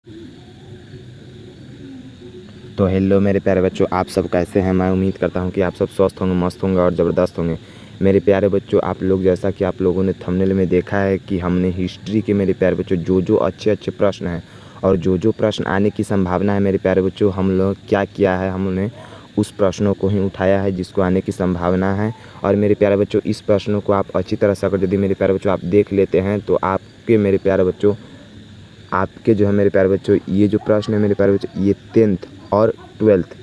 तो हेलो मेरे प्यारे बच्चों, आप सब कैसे हैं। मैं उम्मीद करता हूं कि आप सब स्वस्थ होंगे, मस्त होंगे और ज़बरदस्त होंगे। मेरे प्यारे बच्चों, आप लोग जैसा कि आप लोगों ने थंबनेल में देखा है कि हमने हिस्ट्री के मेरे प्यारे बच्चों जो अच्छे अच्छे प्रश्न हैं और जो प्रश्न आने की संभावना है मेरे प्यारे बच्चों, हम लोग क्या किया है, हमने उस प्रश्नों को ही उठाया है जिसको आने की संभावना है। और मेरे प्यारे बच्चों, इस प्रश्नों को आप अच्छी तरह से अगर यदि मेरे प्यारे बच्चों आप देख लेते हैं तो आपके मेरे प्यारे बच्चों, आपके जो है मेरे प्यारे बच्चों, ये जो प्रश्न है मेरे प्यारे बच्चों, ये 10th और 12th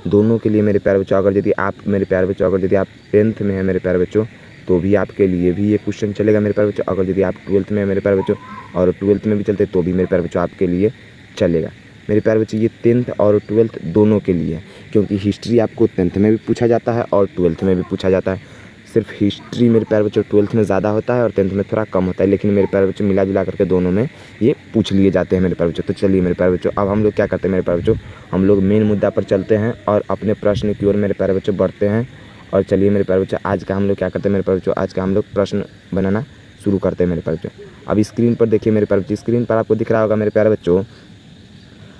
दोनों के लिए मेरे प्यारे बच्चों, अगर यदि आप मेरे प्यारे बच्चों, अगर यदि आप 10th में हैं मेरे प्यारे बच्चों तो भी आपके लिए भी ये क्वेश्चन चलेगा मेरे प्यारे बच्चों। अगर यदि आप 12th में हैं मेरे प्यारे बच्चों और 12th में भी चलते तो भी मेरे प्यारे बच्चों आपके लिए चलेगा मेरे प्यारे बच्चों। ये 10th और 12th दोनों के लिए है, क्योंकि हिस्ट्री आपको 10th में भी पूछा जाता है और 12th में भी पूछा जाता है। सिर्फ हिस्ट्री मेरे प्यारे बच्चों 12th में ज़्यादा होता है और 10th में थोड़ा कम होता है, लेकिन मेरे प्यारे बच्चों मिला जुला करके दोनों में ये पूछ लिए जाते हैं मेरे प्यारे बच्चों। तो चलिए मेरे प्यारे बच्चों, अब हम लोग क्या करते हैं मेरे प्यारे बच्चों, हम लोग मेन मुद्दा पर चलते हैं और अपने प्रश्न की ओर मेरे प्यारे बच्चों बढ़ते हैं। और चलिए मेरे प्यारे बच्चों, आज का हम लोग क्या करते हैं मेरे प्यारे बच्चों, आज का हम लोग प्रश्न बनाना शुरू करते हैं मेरे प्यारे बच्चों। अब स्क्रीन पर देखिए मेरे प्यारे बच्चों, स्क्रीन पर आपको दिख रहा होगा मेरे प्यारे बच्चों,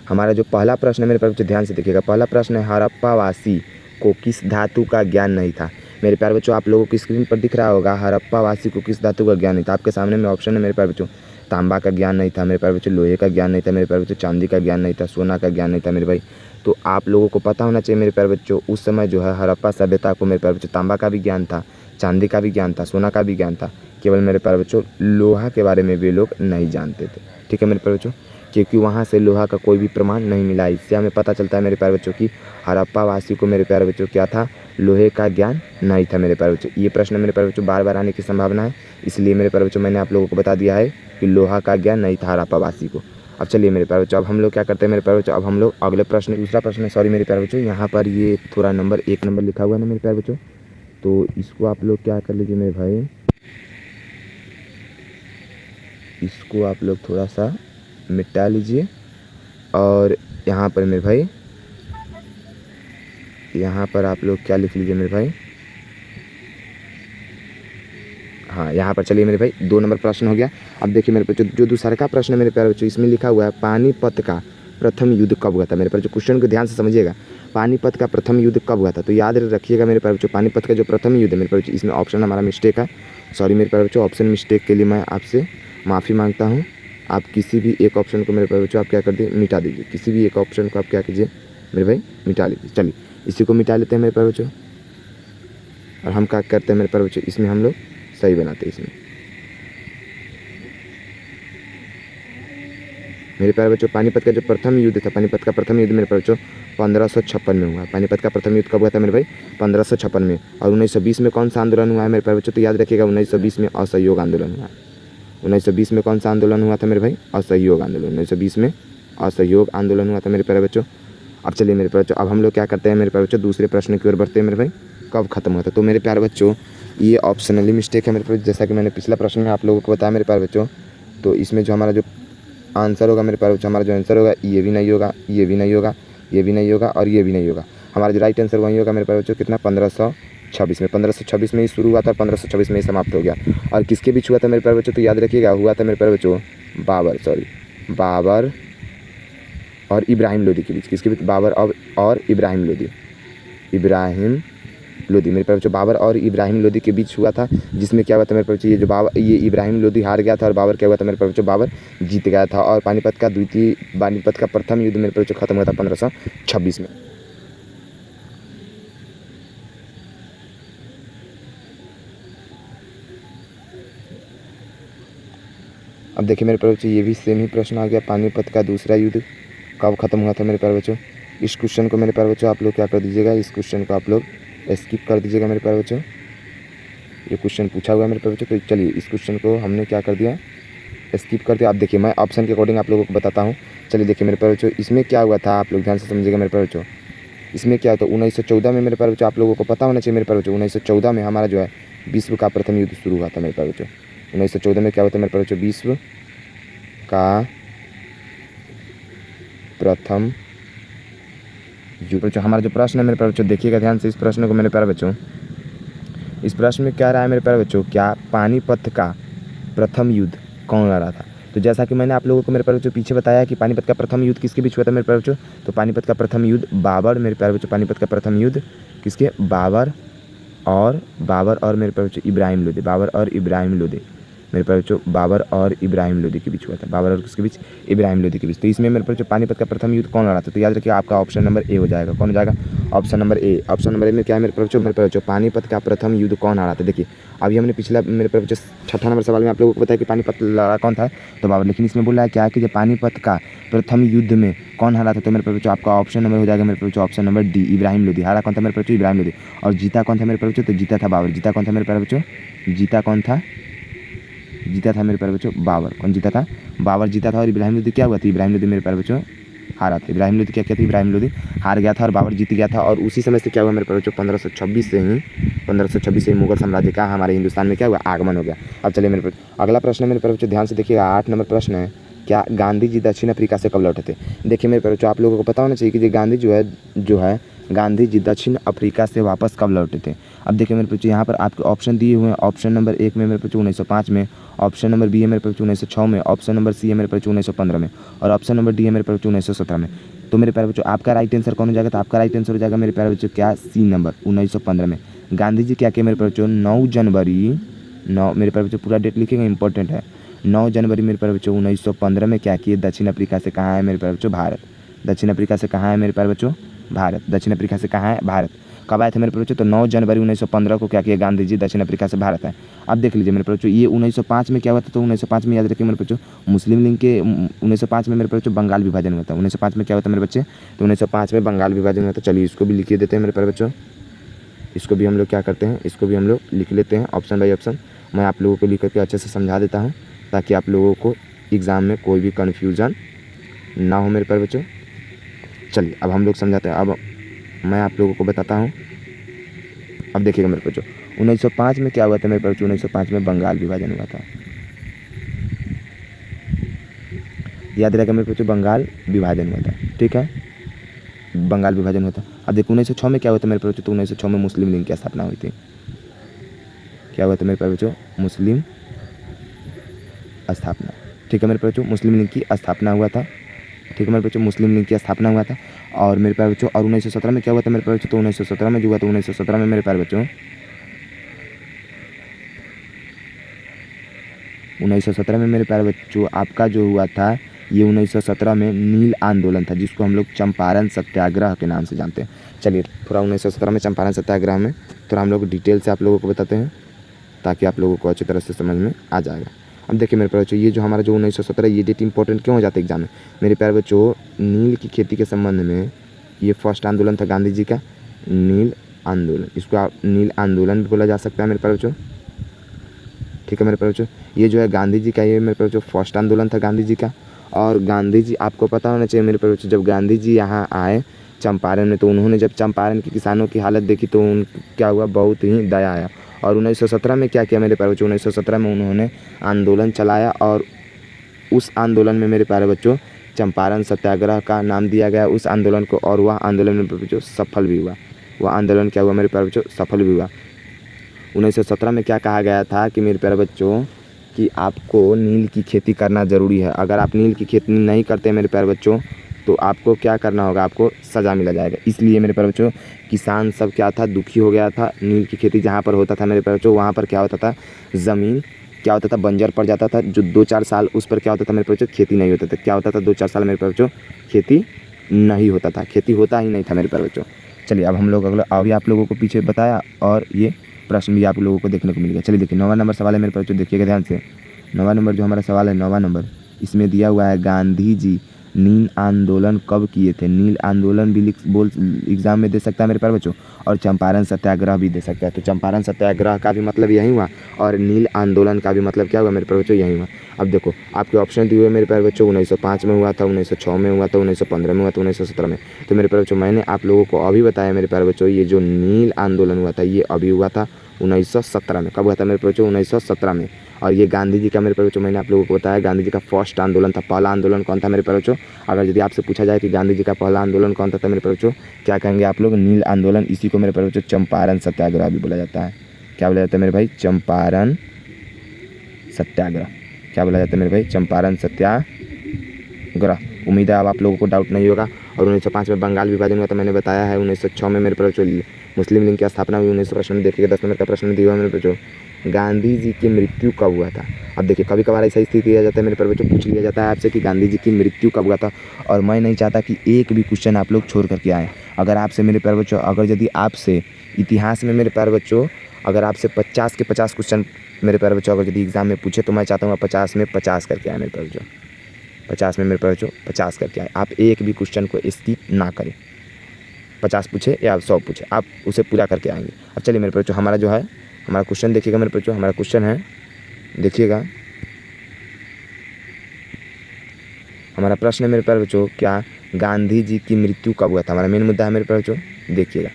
हमारा जो पहला प्रश्न है मेरे प्यारे बच्चों, ध्यान से देखिएगा। पहला प्रश्न है, हड़प्पावासी को किस धातु का ज्ञान नहीं था। मेरे प्यारे बच्चों, आप लोगों की स्क्रीन पर दिख रहा होगा, हड़प्पावासी को किस धातु का ज्ञान नहीं था। आपके सामने में ऑप्शन है मेरे प्यारे बच्चों, तांबा का ज्ञान नहीं था मेरे प्यारे बच्चों, लोहे का ज्ञान नहीं था मेरे प्यारे बच्चों, चांदी का ज्ञान नहीं था, सोना का ज्ञान नहीं था मेरे भाई। तो आप लोगों को पता होना चाहिए मेरे प्यारे बच्चों, उस समय जो है हड़प्पा सभ्यता को मेरे प्यारे बच्चों तांबा का भी ज्ञान था, चांदी का भी ज्ञान था, सोना का भी ज्ञान था। केवल मेरे प्यारे बच्चों लोहा के बारे में वे लोग नहीं जानते थे। ठीक है मेरे प्यारे बच्चों, क्योंकि वहाँ से लोहा का कोई भी प्रमाण नहीं मिला। इससे हमें पता चलता है मेरे प्यारे बच्चों की हड़प्पा वासी को मेरे प्यारे बच्चों क्या था, लोहे का ज्ञान नहीं था मेरे प्यारे बच्चों। ये प्रश्न मेरे प्यारे बच्चों बार बार आने की संभावना है, इसलिए मेरे प्यारे बच्चों मैंने आप लोगों को बता दिया है कि लोहा का ज्ञान नहीं था हड़प्पा वासी को। अब चलिए मेरे प्यारे बच्चों, अब हम लोग क्या करते हैं मेरे प्यारे बच्चों, अब हम लोग अगले प्रश्न, दूसरा प्रश्न है, सॉरी मेरे प्यारे बच्चों, यहाँ पर ये थोड़ा नंबर 1 नंबर लिखा हुआ है ना मेरे प्यारे बच्चों, तो इसको आप लोग क्या कर लीजिए मेरे भाई, इसको आप लोग थोड़ा सा मिटा लीजिए। और यहाँ पर मेरे भाई, यहाँ पर आप लोग क्या लिख लीजिए मेरे भाई, हाँ यहाँ पर चलिए मेरे भाई 2 नंबर प्रश्न हो गया। अब देखिए मेरे बच्चों, जो दूसरा का प्रश्न है मेरे प्यारे बच्चों, इसमें लिखा हुआ है पानीपत का प्रथम युद्ध कब हुआ था। मेरे प्यारे बच्चों क्वेश्चन को ध्यान से समझिएगा, पानीपत का प्रथम युद्ध कब हुआ था। तो याद रखिएगा मेरे प्यारे बच्चों, पानीपत का जो प्रथम युद्ध है मेरे प्यारे बच्चों, इसमें ऑप्शन हमारा मिस्टेक है, सॉरी मेरे प्यारे बच्चों, ऑप्शन मिस्टेक के लिए मैं आपसे माफ़ी मांगता हूँ। आप किसी भी एक ऑप्शन को मेरे प्यारे बच्चों आप क्या कर दीजिए, मिटा दीजिए, किसी भी एक ऑप्शन को आप क्या कीजिए मेरे भाई, मिटा लीजिए। चलिए इसी को मिटा लेते हैं मेरे प्यारे बच्चों, और हम क्या करते हैं मेरे प्यारे बच्चों, इसमें हम लोग सही बनाते हैं। इसमें मेरे प्यारे बच्चों, पानीपत का जो प्रथम युद्ध था, पानीपत का प्रथम युद्ध मेरे प्यारे बच्चों 1556 में हुआ। पानीपत का प्रथम युद्ध कब हुआ था मेरे भाई, 1556 में। और 1920 में कौन सा आंदोलन हुआ है मेरे प्यारे बच्चों, तो याद रखिएगा 1920 में असहयोग आंदोलन हुआ। 1920 में कौन सा आंदोलन हुआ था मेरे भाई, असहयोग आंदोलन। 1920 में असहयोग आंदोलन हुआ था मेरे प्यारे बच्चों। अब चलिए मेरे प्यारे बच्चों, अब हम लोग क्या करते हैं मेरे प्यारे बच्चों, दूसरे प्रश्न की ओर बढ़ते हैं मेरे भाई, कब खत्म हुआ था। तो मेरे प्यारे बच्चों ये ऑप्शनली मिस्टेक है मेरे प्यारे, जैसा कि मैंने पिछला प्रश्न में आप लोगों को बताया मेरे प्यारे बच्चों। तो इसमें जो हमारा जो आंसर होगा मेरे प्यारे बच्चों, हमारा जो आंसर होगा ये भी नहीं होगा, ये भी नहीं होगा, ये भी नहीं होगा और ये भी नहीं होगा। हमारा जो राइट आंसर वही होगा मेरे प्यारे बच्चों, कितना, 1526 में। 1526 में ही शुरू हुआ था और 1526 में ही समाप्त हो गया। और किसके बीच हुआ था मेरे प्यारे बच्चों, तो याद रखिएगा हुआ था मेरे प्यारे बच्चों बाबर और इब्राहिम लोदी के बीच। किसके बीच, बाबर और इब्राहिम लोदी मेरे प्यारे बच्चों, बाबर और इब्राहिम लोदी के बीच हुआ था, जिसमें क्या हुआ था मेरे प्यारे बच्चों, ये इब्राहिम लोदी हार गया था और बाबर क्या हुआ था मेरे प्यारे बच्चों, बाबर जीत गया था। और पानीपत का प्रथम युद्ध मेरे प्यारे बच्चों खत्म हुआ था 1526 में। अब देखिए मेरे प्यारे बच्चों, ये भी सेम ही प्रश्न आ गया, पानीपत का दूसरा युद्ध कब खत्म हुआ था मेरे प्यारे बच्चों। इस क्वेश्चन को मेरे प्यारे बच्चों आप लोग क्या कर दीजिएगा, इस क्वेश्चन को आप लोग स्किप कर दीजिएगा मेरे प्यारे बच्चों। ये क्वेश्चन पूछा हुआ है मेरे प्यारे बच्चों, तो चलिए इस क्वेश्चन को हमने क्या कर दिया, स्किप कर दिया। आप देखिए मैं ऑप्शन के अकॉर्डिंग आप लोगों को बताता हूँ। चलिए देखिए मेरे प्यारे बच्चों, इसमें क्या हुआ था आप लोग ध्यान से समझिएगा मेरे प्यारे बच्चों। इसमें क्या होता है, 1914 में मेरे प्यारे बच्चों, आप लोगों को पता होना चाहिए मेरे प्यारे बच्चों, 1914 में हमारा जो है विश्व का प्रथम युद्ध शुरू हुआ था मेरे प्यारे बच्चों। 1914 में क्या होता है मेरे प्यारे बच्चों, विश्व का प्रथम युद्ध। बच्चों हमारा जो प्रश्न है मेरे प्यारे बच्चों, देखिएगा ध्यान से इस प्रश्न को मेरे प्यारे बच्चों। इस प्रश्न में क्या रहा है मेरे प्यारे बच्चों, क्या पानीपत का प्रथम युद्ध कौन लड़ा था। तो जैसा कि मैंने आप लोगों को मेरे प्यारे बच्चों पीछे बताया कि पानीपत का प्रथम युद्ध किसके बीच हुआ था मेरे प्यारे बच्चों, तो पानीपत का प्रथम युद्ध बाबर मेरे प्यारे बच्चों, पानीपत का प्रथम युद्ध किसके, बाबर और मेरे प्यारे बच्चों इब्राहिम लोदी, बाबर और इब्राहिम लोदी मेरे प्यारे बच्चों, बाबर और इब्राहिम लोदी के बीच हुआ था, बाबर और किसके बीच, इब्राहिम लोदी के बीच। तो इसमें मेरे प्यारे बच्चों पानीपत का प्रथम युद्ध कौन लड़ा था, तो याद रखिए आपका ऑप्शन नंबर ए हो जाएगा। कौन हो जाएगा, option number A. Option number A में क्या है मेरे प्यारे बच्चों, पानीपत का प्रथम युद्ध कौन लड़ा था। देखिए अभी हमने पिछला मेरे प्यारे बच्चों 6ठा नंबर सवाल में आप लोगों को बताया कि पानीपत लड़ा कौन था, तो बाबर, लेकिन इसमें बोला है क्या कि जब पानीपत का प्रथम युद्ध में कौन हारा था, तो मेरे प्यारे बच्चों आपका ऑप्शन नंबर हो जाएगा मेरे प्यारे बच्चों option number D, Ibrahim Lodi. हारा कौन था मेरे प्यारे बच्चों, इब्राहिम लोदी। और जीता कौन था मेरे प्यारे बच्चों, तो जीता था बाबर। जीता कौन था मेरे प्यारे बच्चों, जीता कौन था, जीता था मेरे प्यारे बच्चों बाबर। कौन जीता था, बाबर जीता था। और इब्राहिम लोदी क्या हुआ था, इब्राहिम लोदी मेरे प्यारे बच्चों हारा था। इब्राहिम लोदी क्या था, इब्राहिम लोदी हार गया था और बाबर जीत गया था। और उसी समय से क्या हुआ मेरे प्यारे बच्चों, 1526 से ही मुगल साम्राज्य का हमारे हिंदुस्तान में क्या हुआ, आगमन हो गया। अब चलिए मेरे अगला प्रश्न है मेरे प्यारे बच्चों, ध्यान से देखिएगा। 8 नंबर प्रश्न है, क्या गांधी जी दक्षिण अफ्रीका से कब लौटे थे। देखिए मेरे प्यारे बच्चों आप लोगों को पता होना चाहिए कि गांधी जो है गांधी जी दक्षिण अफ्रीका से वापस कब लौटे थे। अब देखिए मेरे बच्चों यहाँ पर आपके ऑप्शन दिए हुए हैं। ऑप्शन नंबर 1 में मेरे बच्चों 1905 में, ऑप्शन नंबर बी है मेरे बच्चों 1906 में, ऑप्शन नंबर सी है मेरे बच्चों 1915 में, और ऑप्शन नंबर डी है मेरे बच्चों 1917 में। तो मेरे प्यारे बच्चों आपका राइट आंसर कौन हो जाएगा, तो आपका राइट आंसर हो जाएगा मेरे प्यारे बच्चों क्या, सी नंबर 1915 में। गांधी जी क्या किए मेरे प्यारे बच्चों, 9 जनवरी मेरे प्यारे बच्चों पूरा डेट लिखेंगे, इंपॉर्टेंट है। 9 जनवरी मेरे प्यारे बच्चों 1915 में क्या किए, दक्षिण अफ्रीका से कहाँ है मेरे प्यारे बच्चों, भारत। दक्षिण अफ्रीका से कहाँ है मेरे प्यारे बच्चों, भारत। दक्षिण अफ्रीका से कहाँ है, भारत। कब आए थे मेरे प्यारे बच्चों, तो 9 जनवरी 1915 को क्या किया गांधी जी, दक्षिण अफ्रीका से भारत है। अब देख लीजिए मेरे प्यारे बच्चों ये 1905 में क्या हुआ था, तो 1905 में याद रखिए मेरे बच्चों मुस्लिम लीग के 1905 में मेरे प्यारे बच्चों बंगाल विभाजन हुआ था। 1905 में क्या हुआ था मेरे बच्चे, तो 1905 में बंगाल विभाजन हुआ था। चलिए इसको भी लिखिए देते हैं मेरे प्यारे बच्चों, इसको भी हम लोग क्या करते हैं, इसको भी हम लोग लिख लेते हैं ऑप्शन बाई ऑप्शन। मैं आप लोगों को लिख करके अच्छे से समझा देता हूँ ताकि आप लोगों को एग्ज़ाम में कोई भी कन्फ्यूज़न ना हो मेरे प्यारे बच्चों। चलिए अब हम लोग समझाते हैं। अब मैं आप लोगों को बताता हूँ। अब देखिएगा मेरे बच्चों 1905 में क्या हुआ था मेरे बच्चों, 1905 में बंगाल विभाजन हुआ था। याद रखेगा मेरे बच्चों बंगाल विभाजन हुआ था, ठीक है, बंगाल विभाजन हुआ था। अब देखो 1906 में क्या हुआ था मेरे बच्चों, तो 1906 में मुस्लिम लीग की स्थापना हुई थी। क्या हुआ था मेरे प्यारे बच्चों, मुस्लिम स्थापना, ठीक है मेरे प्यारे बच्चों, मुस्लिम लीग की स्थापना हुआ था। ठीक है मेरे बच्चों, मुस्लिम लीग की स्थापना हुआ था। और मेरे प्यारे बच्चों और 1917 में क्या हुआ था मेरे प्यारे बच्चों, तो 1917 में जो हुआ था 1917 में मेरे प्यारे बच्चों 1917 में मेरे प्यारे बच्चों आपका जो हुआ था ये 1917 में नील आंदोलन था, जिसको हम लोग चंपारण सत्याग्रह के नाम से जानते हैं। चलिए थोड़ा 1917 में चंपारण सत्याग्रह में थोड़ा हम लोग डिटेल से आप लोगों को बताते हैं ताकि आप लोगों को अच्छी तरह से समझ में आ जाएगा। अब देखिए मेरे प्यारे बच्चों ये जो हमारा जो 1917 ये डेट इंपॉर्टेंट क्यों हो जाता है एग्जाम में मेरे प्यारे बच्चों, नील की खेती के संबंध में ये फर्स्ट आंदोलन था गांधी जी का, नील आंदोलन, इसको नील आंदोलन भी बोला जा सकता है मेरे प्यारे बच्चों। ठीक है मेरे प्यारे बच्चों, ये जो है गांधी जी का ये मेरे प्यारे बच्चों फर्स्ट आंदोलन था गांधी जी का। और गांधी जी आपको पता होना चाहिए मेरे प्यारे बच्चों, जब गांधी जी यहाँ आए चंपारण में तो उन्होंने जब चंपारण के किसानों की हालत देखी तो क्या हुआ, बहुत ही दया आया। और 1917 में क्या किया मेरे प्यारे बच्चों, 1917 में उन्होंने आंदोलन चलाया और उस आंदोलन में मेरे प्यारे बच्चों चंपारण सत्याग्रह का नाम दिया गया उस आंदोलन को। और वह आंदोलन मेरे प्यारे बच्चों सफल भी हुआ। वह आंदोलन क्या हुआ मेरे प्यारे बच्चों, सफल भी हुआ। 1917 में क्या कहा गया था कि मेरे प्यारे बच्चों कि आपको नील की खेती करना ज़रूरी है। अगर आप नील की खेती नहीं करते मेरे प्यारे बच्चों तो आपको क्या करना होगा, आपको सज़ा मिला जाएगा। इसलिए मेरे प्यारे बच्चों किसान सब क्या था, दुखी हो गया था। नील की खेती जहाँ पर होता था मेरे प्यारे बच्चों वहाँ पर क्या होता था, ज़मीन क्या होता था, बंजर पड़ जाता था। जो 2-4 साल उस पर क्या होता था मेरे प्यारे बच्चों, खेती नहीं होता था। क्या होता था 2-4 साल मेरे प्यारे बच्चों, खेती नहीं होता था, खेती होता ही नहीं था मेरे प्यारे बच्चों। चलिए अब हम लोग अगला अभी आप लोगों को पीछे बताया और ये प्रश्न भी आप लोगों को देखने को मिल गया। चलिए देखिए 9वां नंबर सवाल है मेरे प्यारे बच्चों, देखिएगा ध्यान से। 9वां नंबर जो हमारा सवाल है 9वां नंबर, इसमें दिया हुआ है गांधी जी नील आंदोलन कब किए थे। नील आंदोलन भी बोल एग्जाम में दे सकता है मेरे प्यारे बच्चों, और चंपारण सत्याग्रह भी दे सकता है। तो चंपारण सत्याग्रह का भी मतलब यही हुआ और नील आंदोलन का भी मतलब क्या हुआ मेरे प्यारे बच्चों, यही हुआ। अब देखो आपके ऑप्शन दिए हुए मेरे प्यारे बच्चों 1905 में हुआ था, 1906 में हुआ था, 1915 में हुआ था, 1917 में। तो मेरे प्यारे बच्चों मैंने आप लोगों को अभी बताया मेरे प्यारे बच्चों, ये जो नील आंदोलन हुआ था ये अभी हुआ था 1917 में। कब हुआ था मेरे प्यारे बच्चों, 1917 में। और ये गांधी जी का मेरे प्यारे बच्चों मैंने आप लोगों को बताया गांधी जी का फर्स्ट आंदोलन था। पहला आंदोलन कौन था मेरे प्यारे बच्चों, अगर यदि आपसे पूछा जाए कि गांधी जी का पहला आंदोलन कौन था मेरे प्यारे बच्चों, क्या कहेंगे आप लोग, नील आंदोलन। इसी को मेरे प्यारे बच्चों चंपारण सत्याग्रह भी बोला जाता है। क्या बोला जाता है मेरे भाई, चंपारण सत्याग्रह। क्या बोला जाता है मेरे भाई, चंपारण सत्याग्रह। उम्मीद है अब आप लोगों को डाउट नहीं होगा। और 1905 में बंगाल विभाजन हुआ था, मैंने बताया है। 1906 में मेरे बच्चों मुस्लिम लीग की स्थापना हुई। 1900 प्रश्न में देखिएगा, 10 नंबर का प्रश्न दिया हुआ मेरे बच्चों, गांधी जी की मृत्यु कब हुआ था। अब देखिए कभी कभार ऐसा स्थिति आ जाता है मेरे बच्चों, पूछ लिया जाता है आपसे कि गांधी जी की मृत्यु कब हुआ था, और मैं नहीं चाहता कि एक भी क्वेश्चन आप लोग छोड़ करके आएँ। अगर आपसे मेरे प्यारे बच्चों, अगर यदि आपसे इतिहास में मेरे प्यारे बच्चों, अगर आपसे 50 के 50 क्वेश्चन मेरे प्यारे बच्चों अगर यदि एग्जाम में पूछे, तो मैं चाहता हूँ 50 में 50 करके आए मेरे प्यारे बच्चों, 50 में मेरे प्यारे बच्चों 50 करके आए। आप एक भी क्वेश्चन को स्किप ना करें, 50 पूछे या 100 पूछे, आप उसे पूरा करके आएंगे। अब चलिए मेरे प्यारे बच्चों, हमारा जो है हमारा क्वेश्चन देखिएगा मेरे प्यारे बच्चों, हमारा क्वेश्चन है, देखिएगा हमारा प्रश्न है मेरे प्यारे बच्चों, क्या गांधी जी की मृत्यु कब हुआ था। हमारा मेन मुद्दा है मेरे प्यारे बच्चों। देखिएगा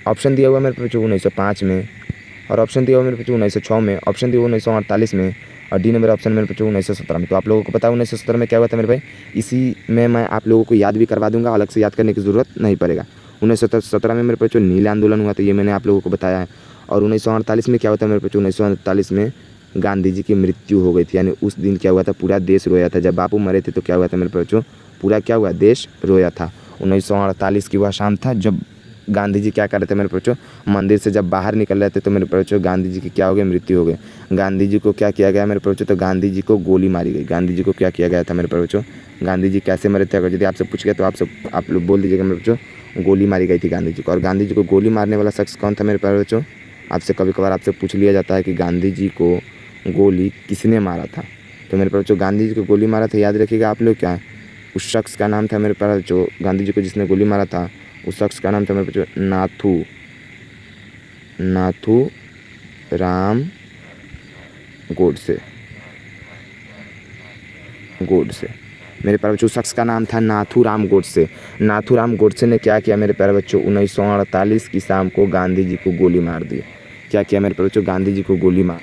ऑप्शन दिया हुआ मेरे प्यारे बच्चों 1905 में, और ऑप्शन दिया हुआ मेरे बच्चों 1906 में, ऑप्शन दिया हुआ 1948 में, और डी नंबर ऑप्शन मेरे बच्चों 1917 में। तो आप लोगों को पता है 1917 में क्या हुआ था मेरे भाई, इसी में मैं आप लोगों को याद भी करवा दूंगा, अलग से याद करने की ज़रूरत नहीं पड़ेगा। 1917 में मेरे बच्चों नील आंदोलन हुआ था, ये मैंने आप लोगों को बताया है। और 1948 में क्या हुआ था मेरे बच्चों, 1948 में गांधी जी की मृत्यु हो गई थी, यानी उस दिन क्या हुआ था, पूरा देश रोया था। जब बापू मरे थे तो क्या हुआ था मेरे बच्चों, पूरा क्या हुआ, देश रोया था। 1948 की वह शाम था जब गांधी जी क्या कर रहे थे मेरे बच्चों, मंदिर से जब बाहर निकल रहे थे तो मेरे बच्चों गांधी जी की क्या हो गई, मृत्यु हो गई। गांधी जी को क्या किया गया मेरे बच्चों, तो गांधी जी को गोली मारी गई। गांधी जी को क्या किया गया था मेरे बच्चों, गांधी जी कैसे मरे थे, अगर यदि आपसे पूछ गया तो आप लोग बोल दीजिएगा मेरे बच्चों, गोली मारी गई थी गांधी जी को। और गांधी जी को गोली मारने वाला शख्स कौन था मेरे प्यारे बच्चों, आपसे कभी कभार आपसे पूछ लिया जाता है कि गांधी जी को गोली किसने मारा था। तो मेरे प्यारे बच्चों गांधी जी को गोली मारा था, याद रखिएगा आप लोग, क्या उस शख्स का नाम था मेरे प्यारे बच्चों, गांधी जी को जिसने गोली मारा था उस शख्स का नाम था मेरे बच्चों नाथू राम गोडसे। मेरे प्यारे बच्चों उस शख्स का नाम था नाथू राम गोडसे। नाथू राम गोडसे ने क्या किया मेरे प्यारे बच्चों, 1948 की शाम को गांधी जी को गोली मार दी। क्या किया मेरे प्यारे बच्चों, गांधी जी को गोली मार।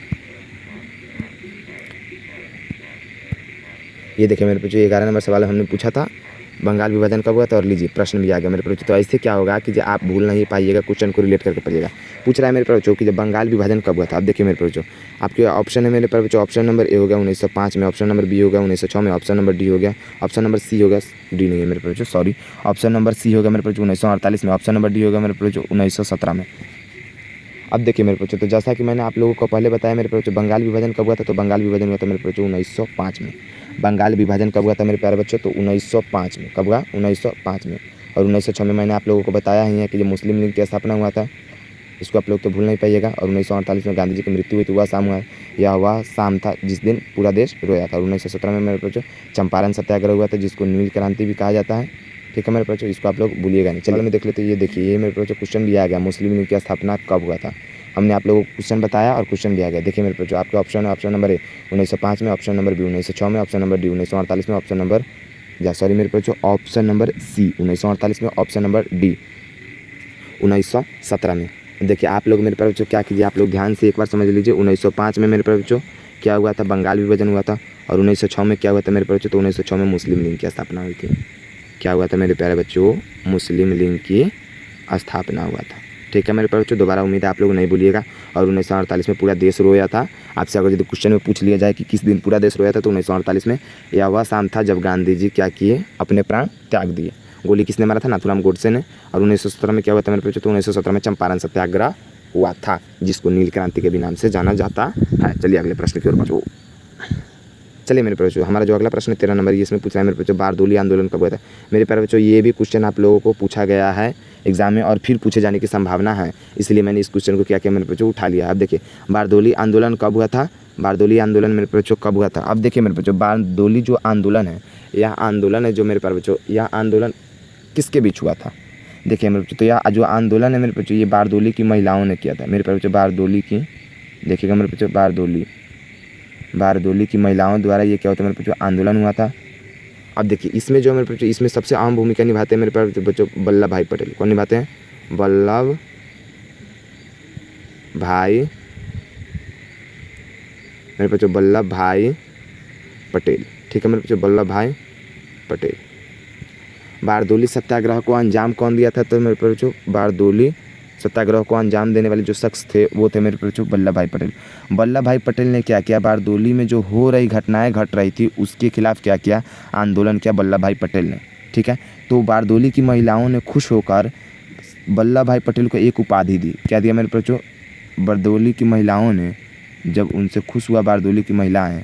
ये देखिए मेरे बच्चों 11 नंबर सवाल हमने पूछा था, बंगाल विभाजन कब हुआ था, और लीजिए प्रश्न भी आ गया मेरे बच्चों। तो ऐसे क्या होगा कि जब आप भूल नहीं पाइएगा, क्वेश्चन को रिलेट करके पढ़िएगा। पूछ रहा है मेरे बच्चों कि जब बंगाल विभाजन कब हुआ था। अब देखिए मेरे बच्चों, आपके ऑप्शन है मेरे बच्चों, ऑप्शन नंबर ए हो गया 1905 में, ऑप्शन नंबर बी हो गया 1906 में, ऑप्शन नंबर डी हो गया, ऑप्शन नंबर सी हो गया, डी नहीं है मेरे बच्चों सॉरी, ऑप्शन नंबर सी हो गया मेरे बच्चों 1948 में, ऑप्शन नंबर डी हो गया मेरे बच्चों 1917 में। अब देखिए मेरे बच्चों, तो जैसा कि मैंने आप लोगों को पहले बताया मेरे बच्चों, बंगाल विभाजन कब हुआ था, तो बंगाल विभाजन हुआ था मेरे बच्चों 1905 में। बंगाल विभाजन कब हुआ था मेरे प्यारे बच्चों, तो 1905 में। कब हुआ, 1905 में। और 1906 में मैंने आप लोगों को बताया ही है कि जब मुस्लिम लीग की स्थापना हुआ था, इसको आप लोग तो भूल नहीं पाइएगा। और 1948 में गांधी जी की मृत्यु हुई थी, वह शाम हुआ, यह वह शाम था जिस दिन पूरा देश रोया था। और 1917 में मेरे बच्चों चंपारण सत्याग्रह हुआ था, जिसको नील क्रांति भी कहा जाता है। ठीक है मेरे बच्चों, इसको आप लोग भूलिएगा नहीं। चलो मैं देख लेते, ये देखिए ये मेरे बच्चों क्वेश्चन भी आ गया, मुस्लिम लीग की स्थापना कब हुआ था। हमने आप लोगों को क्वेश्चन बताया और क्वेश्चन भी आ गया। देखिए मेरे बच्चों, आपके ऑप्शन है, ऑप्शन नंबर ए 1905 में, ऑप्शन नंबर बी 1906 में, ऑप्शन नंबर डी 1948 में, ऑप्शन नंबर मेरे बच्चों ऑप्शन नंबर सी 1948 में, ऑप्शन नंबर डी 1917 में। देखिए आप लोग मेरे बच्चों क्या कीजिए, आप लोग ध्यान से एक बार समझ लीजिए। 1905 में मेरे बच्चों क्या हुआ था, बंगाल विभाजन हुआ था। और 1906 में क्या हुआ था मेरे बच्चों, तो 1906 में मुस्लिम लीग की स्थापना हुई थी। क्या हुआ था मेरे प्यारे बच्चों, मुस्लिम लीग की स्थापना हुआ था। ठीक है मेरे प्यारे बच्चों, दोबारा उम्मीद है आप लोग नहीं भूलिएगा। और 1948 में पूरा देश रोया था। आपसे अगर यदि क्वेश्चन में पूछ लिया जाए कि किस दिन पूरा देश रोया था, तो 1948 में यह वह शाम था जब गांधी जी क्या किए, अपने प्राण त्याग दिए। गोली किसने मारा था, नाथूराम गोडसे ने। और 1917 में क्या हुआ था मेरे बच्चों, तो 1917 में चंपारण सत्याग्रह हुआ था, जिसको नील क्रांति के भी नाम से जाना जाता है। चलिए अगले प्रश्न की ओर बढ़ो। चलिए मेरे प्यारे बच्चों, हमारा जो अगला प्रश्न 13 नंबर, ये इसमें पूछ रहा है मेरे बच्चों, बारदोली आंदोलन कब हुआ था। मेरे प्यारे बच्चों ये भी क्वेश्चन आप लोगों को पूछा गया है एग्जाम में, और फिर पूछे जाने की संभावना है, इसलिए मैंने इस क्वेश्चन को क्या किया मेरे बच्चों, उठा लिया। अब देखिए बारदोली आंदोलन कब हुआ था, बारदोली आंदोलन मेरे बच्चों कब हुआ था। अब देखिए मेरे बच्चों, बारदोली जो आंदोलन है, यह आंदोलन है जो मेरे प्यारे बच्चों, यह आंदोलन किसके बीच हुआ था। देखिए मेरे बच्चों, तो यह जो आंदोलन है मेरे बच्चों, ये बारदोली की महिलाओं ने किया था मेरे प्यारे बच्चों। बारदोली की, देखिएगा मेरे बच्चों, बारदोली की महिलाओं द्वारा ये क्या होता है मेरे बच्चों, आंदोलन हुआ था। अब देखिए इसमें जो मेरे बच्चों, इसमें सबसे अहम भूमिका निभाते हैं मेरे प्यारे बच्चों वल्लभ भाई पटेल। कौन निभाते हैं, वल्लभ भाई मेरे बच्चों, वल्लभ भाई पटेल। ठीक है मेरे बच्चों, वल्लभ भाई पटेल। बारदोली सत्याग्रह को अंजाम कौन दिया था, तो मेरे बच्चों बारदोली सत्याग्रह को अंजाम देने वाले जो शख्स थे वो थे मेरे बच्चों वल्लभ भाई पटेल। वल्लभ भाई पटेल ने क्या किया, बारदोली में जो हो रही घटनाएं घट रही थी उसके खिलाफ क्या किया, आंदोलन किया वल्लभ भाई पटेल ने। ठीक है, तो बारदोली की महिलाओं ने खुश होकर वल्लभ भाई पटेल को एक उपाधि दी। क्या दिया मेरे बच्चों, बारदोली की महिलाओं ने, जब उनसे खुश हुआ बारदोली की महिलाएँ,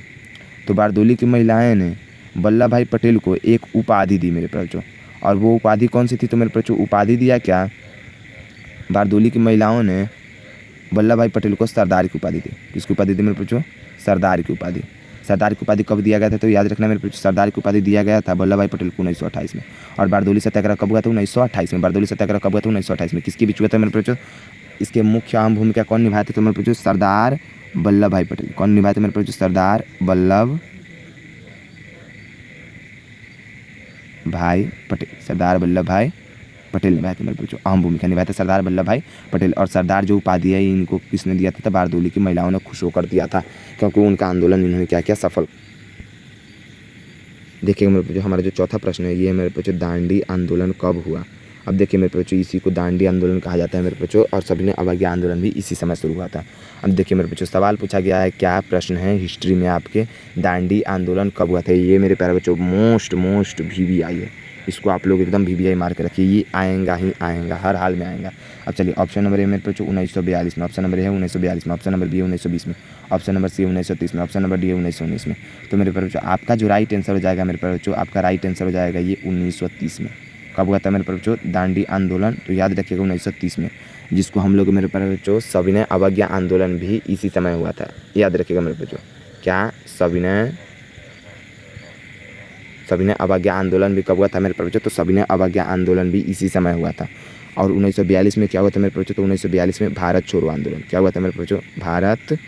तो बारदोली की महिलाएँ ने वल्लभ भाई पटेल को एक उपाधि दी मेरे बच्चों। और वो उपाधि कौन सी थी, तो मेरे बच्चों उपाधि दिया क्या, बारदोली की महिलाओं ने वल्लभ भाई पटेल को सरदार की उपाधि दी। किसकी उपाधि दी मेरे बच्चों, सरदार की उपाधि। सरदार की उपाधि कब दिया गया था, तो याद रखना मेरे बच्चों, सरदार की उपाधि दिया गया था वल्लभ भाई पटेल को 1928 में। और बारदोली सत्याग्रह कब हुआ था, 1928 में। बारदोली सत्याग्रह कब हुआ था, 1928 में। किसके बीच हुआ था मेरे बच्चों, इसके मुख्य अहम भूमिका कौन निभाए थे, तो मेरे बच्चों सरदार वल्लभ भाई पटेल। कौन निभाए थे मेरे बच्चों, सरदार वल्लभ भाई पटेल। सरदार वल्लभ भाई पटेल निभाए थे मेरे बच्चों, अहम भूमिका निभाए थे सरदार वल्लभ भाई पटेल। और सरदार जो उपाधि है इनको किसने दिया था, तो बारदोली की महिलाओं ने खुश होकर दिया था, क्योंकि उनका आंदोलन इन्होंने क्या किया, सफल। देखिए मेरे बच्चों, हमारा जो चौथा प्रश्न है ये मेरे बच्चों, दांडी आंदोलन कब हुआ। अब देखिए मेरे बच्चों, इसी को दांडी आंदोलन कहा जाता है मेरे बच्चों, और सविनय अवज्ञा आंदोलन भी इसी समय शुरू हुआ था। अब देखिए मेरे बच्चों, सवाल पूछा गया है, क्या प्रश्न है हिस्ट्री में आपके, दांडी आंदोलन कब हुआ था। ये मेरे प्यारे बच्चों मोस्ट VVI है, इसको आप लोग एकदम VVI मार के रखिए, ये आएगा ही आएगा, हर हाल में आएगा। अब चलिए ऑप्शन नंबर ए मेरे बच्चों 1942 में, ऑप्शन नंबर ए है 1942 में, ऑप्शन नंबर बी 1920 में, ऑप्शन नंबर सी 1930 में, ऑप्शन नंबर डी 1919 में। तो मेरे प्यारे बच्चों आपका जो राइट आंसर हो जाएगा मेरे प्यारे बच्चों, आपका राइट आंसर हो जाएगा ये 1930 में। कब हुआ था मेरे प्यारे बच्चों, दांडी आंदोलन, तो याद रखिएगा 1930 में, जिसको हम लोग मेरे प्यारे बच्चों सविनय अवज्ञा आंदोलन भी इसी समय हुआ था। याद रखिएगा मेरे बच्चों, क्या सविनय अवज्ञा आंदोलन भी कब हुआ था मेरे प्यारे बच्चों, तो सविनय अवज्ञा आंदोलन भी इसी समय हुआ था। और 1942 में क्या हुआ था मेरे प्यारे बच्चों, तो 1942 में भारत छोड़ो आंदोलन। क्या हुआ था मेरे प्यारे बच्चों, भारत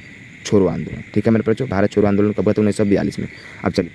छोड़ो आंदोलन। ठीक है मेरे प्यारे बच्चों, भारत छोड़ो आंदोलन कब हुआ था, 1942 में। अब चलिए,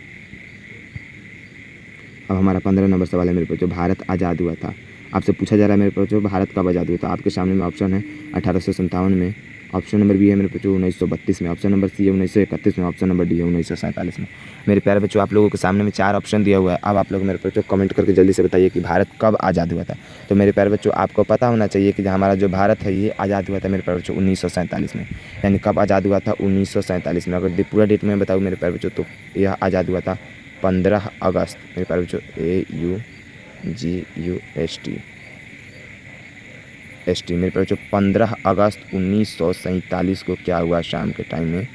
अब हमारा 15 नंबर सवाल है मेरे बच्चों, भारत आज़ाद हुआ था। आपसे पूछा जा रहा है मेरे बच्चों, भारत कब आज़ाद हुआ था। आपके सामने में ऑप्शन है 1857 में, ऑप्शन नंबर बी है मेरे बच्चों 1932 में, ऑप्शन नंबर सी है 1931 में, ऑप्शन नंबर डी है 1947 में। मेरे प्यारे बच्चों, आप लोगों के सामने में 4 ऑप्शन दिया हुआ है। अब आप लोग मेरे बच्चों कमेंट करके जल्दी से बताइए कि भारत कब आज़ाद हुआ था। तो मेरे प्यारे बच्चों, आपको पता होना चाहिए कि हमारा जो भारत है ये आज़ाद हुआ था मेरे प्यारे बच्चों 1947 में। यानी कब आज़ाद हुआ था, 1947 में। अगर पूरा डेट में बताऊँ मेरे प्यारे बच्चों, तो यह आज़ाद हुआ था 15 अगस्त मेरे प्यारे बच्चों, AUGUST मेरे प्यारे बच्चों, 15 अगस्त 1947 को क्या हुआ, शाम के टाइम में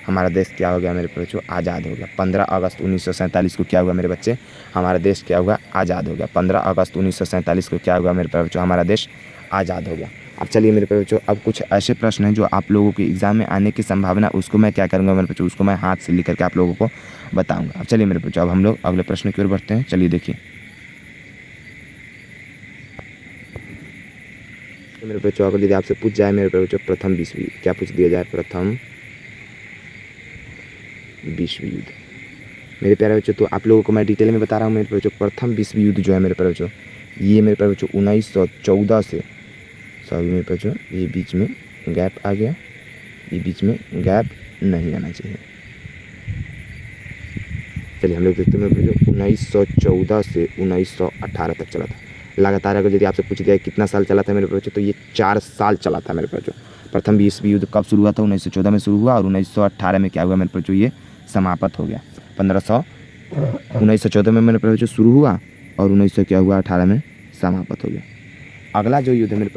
हमारा देश क्या हो गया मेरे प्यारे बच्चों, आज़ाद हो गया। 15 अगस्त 1947 को क्या हुआ मेरे बच्चे, हमारा देश क्या हुआ, आज़ाद हो गया। 15 अगस्त 1947 को क्या हुआ मेरे प्यारे बच्चों, हमारा देश आज़ाद हो गया। अब चलिए मेरे प्यारे बच्चों, अब कुछ ऐसे प्रश्न हैं जो आप लोगों के एग्जाम में आने की संभावना, उसको मैं क्या करूँगा मेरे बच्चों, उसको मैं हाथ से लिख करके आप लोगों को बताऊँगा। अब चलिए मेरे बच्चों, अब हम लोग अगले प्रश्न की ओर बढ़ते हैं। चलिए देखिए मेरे बच्चों, अगर यदि आपसे पूछ जाए मेरे प्यारे बच्चों, प्रथम विश्व युद्ध, क्या पूछ दिया जाए, प्रथम विश्व युद्ध मेरे प्यारे बच्चों, तो आप लोगों को मैं डिटेल में बता रहा हूँ मेरे बच्चों। प्रथम विश्व युद्ध जो है मेरे प्यारे बच्चों, ये मेरे प्यारे बच्चों 1914 से, सॉरी मेरे बच्चों ये बीच में गैप आ गया, ये बीच में गैप नहीं आना चाहिए। चलिए हम लोग देखते हैं मेरे बच्चों, 1914 से 1918 तक चला था लगातार। अगर यदि आपसे पूछ दिया कितना साल चला था मेरे बच्चों, तो ये 4 साल चला था मेरे बच्चों। प्रथम विश्व युद्ध कब शुरू हुआ था, 1914 में शुरू हुआ, और 1918 में क्या हुआ मेरे बच्चों, ये समाप्त हो गया। 1914 में मेरे बच्चों शुरू हुआ और 1900 क्या हुआ, 18 में समाप्त हो गया। अगला जो युद्ध है मेरे